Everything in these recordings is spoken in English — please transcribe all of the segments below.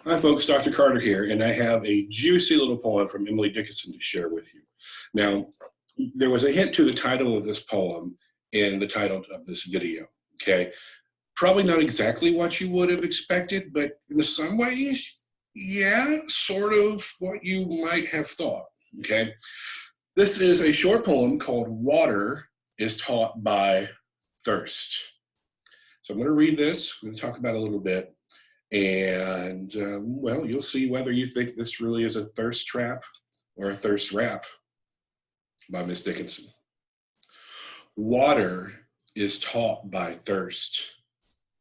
Hi folks, Dr. Carter here, and I have a juicy little poem from Emily Dickenson to share with you. Now, there was a hint to the title of this poem in the title of this video, okay? Probably not exactly what you would have expected, but in some ways, yeah, sort of what you might have thought, okay? This is a short poem called Water is Taught by Thirst. So I'm going to read this, we're going to talk about it a little bit. And well, you'll see whether you think this really is a thirst trap or a thirst rap by Miss Dickinson. Water is taught by thirst,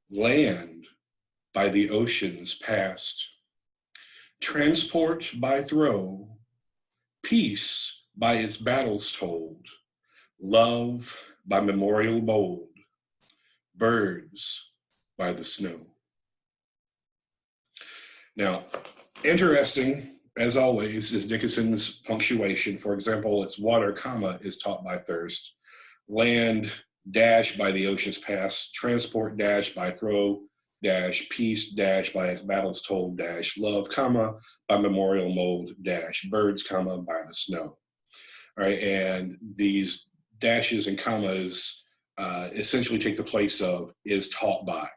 land by the oceans past, transport by throe, peace by its battles told, love by memorial bold, birds by the snow. Now, interesting, as always, is Dickinson's punctuation. For example, it's water, comma, is taught by thirst, land, dash, by the oceans past, transport, dash, by throw, dash, peace, dash, by its battles told, dash, love, comma, by memorial mold, dash, birds, comma, by the snow. All right, and these dashes and commas essentially take the place of is taught by.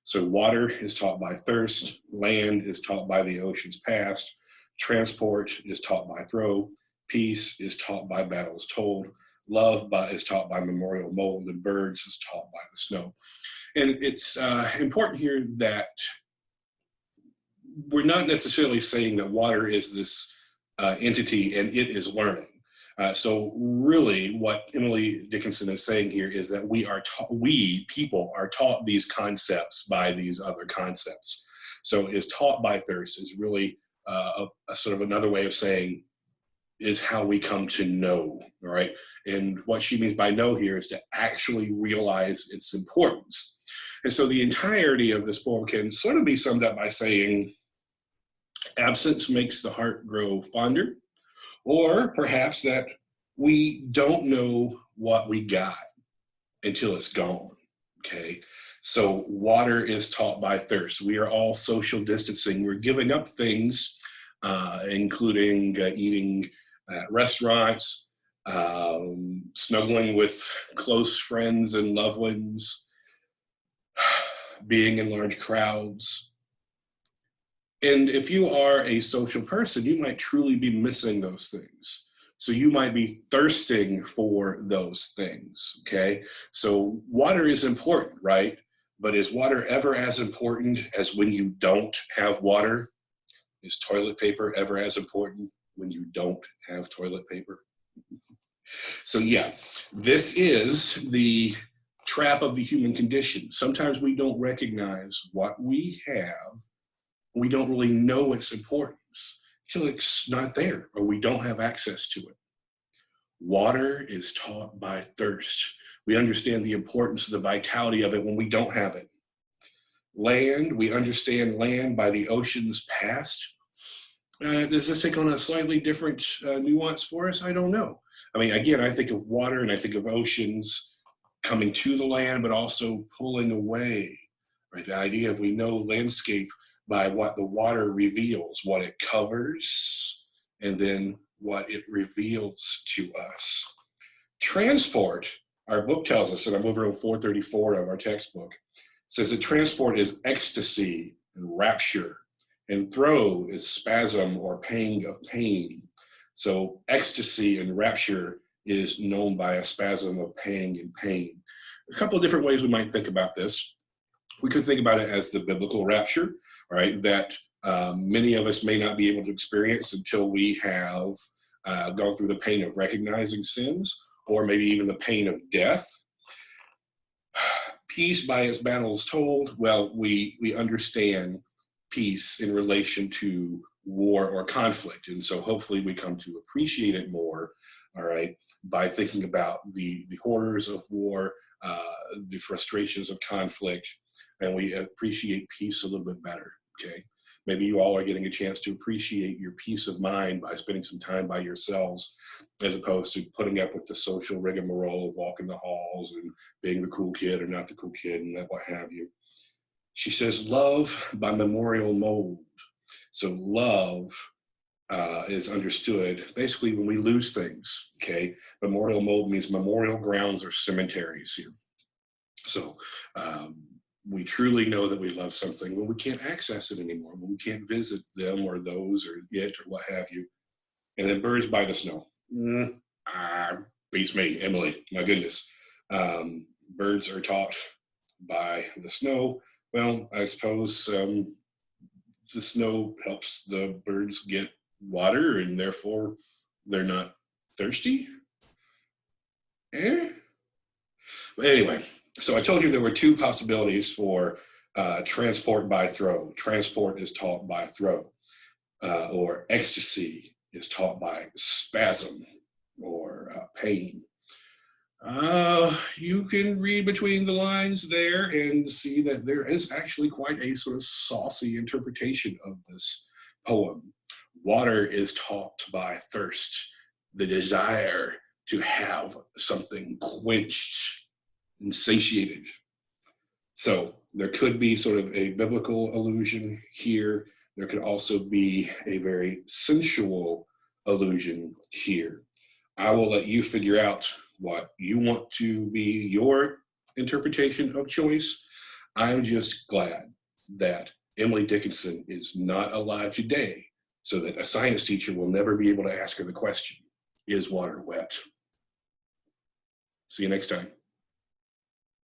So water is taught by thirst, land is taught by the oceans past, transport is taught by throw, peace is taught by battles told, love is taught by memorial mold, and birds is taught by the snow. And it's important here that we're not necessarily saying that water is this entity and it is learning. So really what Emily Dickinson is saying here is that we people are taught these concepts by these other concepts. So is taught by thirst is really a sort of another way of saying is how we come to know, all right? And what she means by know here is to actually realize its importance. And so the entirety of this poem can sort of be summed up by saying, absence makes the heart grow fonder, or perhaps that we don't know what we got until it's gone, okay? So water is taught by thirst. We are all social distancing. We're giving up things, including eating at restaurants, snuggling with close friends and loved ones, being in large crowds. And if you are a social person, you might truly be missing those things. So you might be thirsting for those things, okay? So water is important, right? But is water ever as important as when you don't have water? Is toilet paper ever as important when you don't have toilet paper? So yeah, this is the trap of the human condition. Sometimes we don't recognize what we have. We don't really know its importance until it's not there or we don't have access to it. Water is taught by thirst. We understand the importance, the vitality of it when we don't have it. Land, we understand land by the oceans past. Does this take on a slightly different nuance for us? I don't know. I mean, again, I think of water and I think of oceans coming to the land, but also pulling away, right? The idea of we know landscape by what the water reveals, what it covers, and then what it reveals to us. Transport, our book tells us, and I'm over on 434 of our textbook, says that transport is ecstasy and rapture, and throe is spasm or pang of pain. So ecstasy and rapture is known by a spasm of pang and pain. A couple of different ways we might think about this. We could think about it as the biblical rapture, right? That many of us may not be able to experience until we have gone through the pain of recognizing sins, or maybe even the pain of death. Peace by its battles told, well, we understand peace in relation to war or conflict. And so hopefully we come to appreciate it more, all right, by thinking about the horrors of war, the frustrations of conflict, and we appreciate peace a little bit better, okay? Maybe you all are getting a chance to appreciate your peace of mind by spending some time by yourselves, as opposed to putting up with the social rigmarole of walking the halls and being the cool kid or not the cool kid and what have you. She says, love by memorial mold. So love is understood basically when we lose things. Okay, memorial mold means memorial grounds or cemeteries here. So we truly know that we love something when we can't access it anymore, when we can't visit them or those or it or what have you. And then birds by the snow. Beats me, Emily. My goodness. Birds are taught by the snow. Well, I suppose the snow helps the birds get water and therefore they're not thirsty. But anyway, so I told you there were two possibilities for transport by throw. Transport is taught by throw, or ecstasy is taught by spasm or pain. You can read between the lines there and see that there is actually quite a sort of saucy interpretation of this poem. Water is taught by thirst, the desire to have something quenched and satiated. So there could be sort of a biblical allusion here. There could also be a very sensual allusion here. I will let you figure out what you want to be your interpretation of choice. I'm just glad that Emily Dickenson is not alive today so that a science teacher will never be able to ask her the question, is water wet? See you next time.